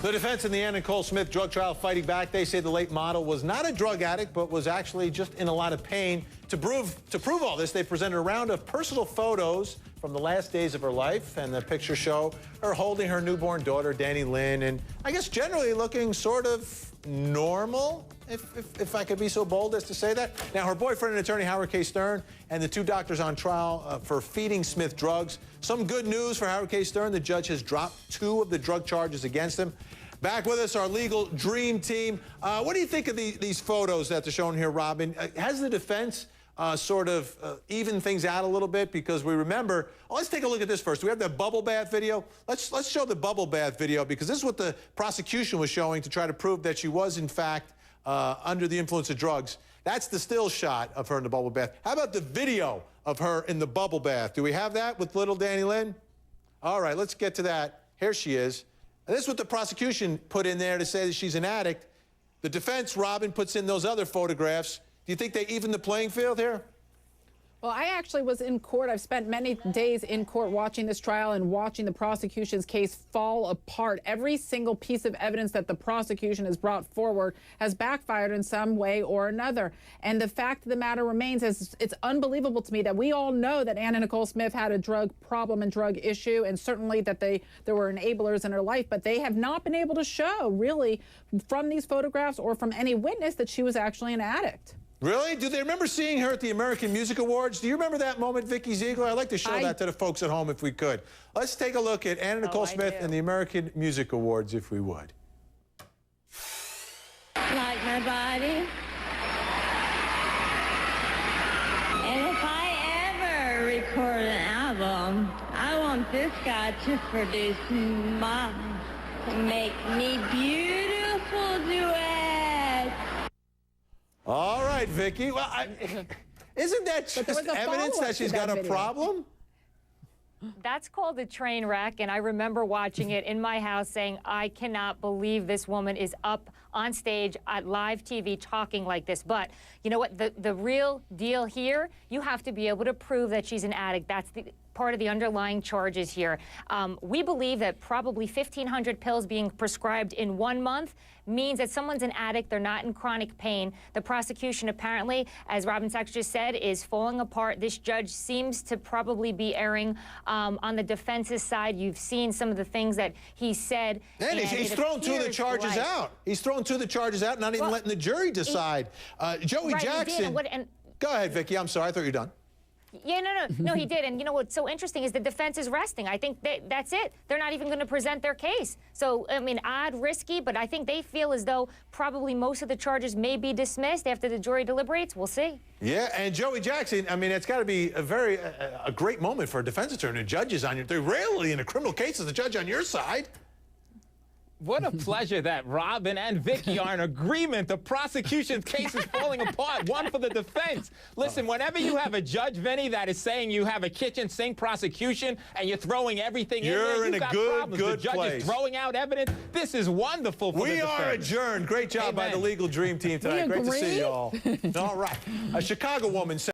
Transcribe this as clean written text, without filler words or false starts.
The defense in the Ann Nicole Smith drug trial fighting back. They say the late model was not a drug addict, but was actually just in a lot of pain. To prove all this, they presented a round of personal photos from the last days of her life, and the pictures show her holding her newborn daughter, Danny Lynn, and I guess generally looking sort of normal, if I could be so bold as to say that. Now, her boyfriend and attorney, Howard K. Stern, and the two doctors on trial for feeding Smith drugs. Some good news for Howard K. Stern. The judge has dropped 2 of the drug charges against him. Back with us, our legal dream team. What do you think of these photos that are shown here, Robin? Has the defense sort of even things out a little bit? Because we remember, let's take a look at this first. Do we have that bubble bath video? Let's show the bubble bath video, because this is what the prosecution was showing to try to prove that she was, in fact, under the influence of drugs. That's the still shot of her in the bubble bath. How about the video of her in the bubble bath? Do we have that with little Danny Lynn? All right, let's get to that. Here she is. And this is what the prosecution put in there to say that she's an addict. The defense, Robin, puts in those other photographs. Do you think they even the playing field here? Well, I actually was in court. I've spent many days in court watching this trial and watching the prosecution's case fall apart. Every single piece of evidence that the prosecution has brought forward has backfired in some way or another. And the fact of the matter remains is it's unbelievable to me that we all know that Ann Nicole Smith had a drug problem and drug issue, and certainly that there were enablers in her life, but they have not been able to show really from these photographs or from any witness that she was actually an addict. Really? Do they remember seeing her at the American Music Awards? Do you remember that moment, Vikki Ziegler? I'd like to show that to the folks at home if we could. Let's take a look at Ann Nicole Smith and the American Music Awards, if we would. Like my body. And if I ever record an album, I want this guy to produce mine, to make me beautiful duets. All right, Vikki. Well, isn't that just evidence that she's got a problem? That's called a train wreck, and I remember watching it in my house saying, I cannot believe this woman is up on stage at live TV talking like this. But you know what? The real deal here, you have to be able to prove that she's an addict. That's the part of the underlying charges here. We believe that probably 1,500 pills being prescribed in 1 month means that someone's an addict, they're not in chronic pain. The prosecution apparently, as Robin Sachs just said, is falling apart. This judge seems to probably be erring on the defense's side. You've seen some of the things that he said. And he's thrown 2 of the charges out. He's thrown 2 of the charges out, not even letting the jury decide. Joey Jackson. Go ahead, Vikki. I'm sorry. I thought you were done. Yeah, no, he did. And you know what's so interesting is the defense is resting. I think that's it. They're not even going to present their case. So, I mean, odd, risky, but I think they feel as though probably most of the charges may be dismissed after the jury deliberates. We'll see. Yeah, and Joey Jackson, I mean, it's got to be a great moment for a defense attorney. Judges on your, they're rarely in a criminal case as the judge on your side. What a pleasure that Robin and Vikki are in agreement. The prosecution's case is falling apart, one for the defense. Listen, whenever you have a judge, Vinny, that is saying you have a kitchen sink prosecution and you're throwing everything in there, you've got problems. The judge place. is throwing out evidence. This is wonderful for the defense. We are adjourned. Great job by the legal dream team tonight. Great to see you all. All right. A Chicago woman said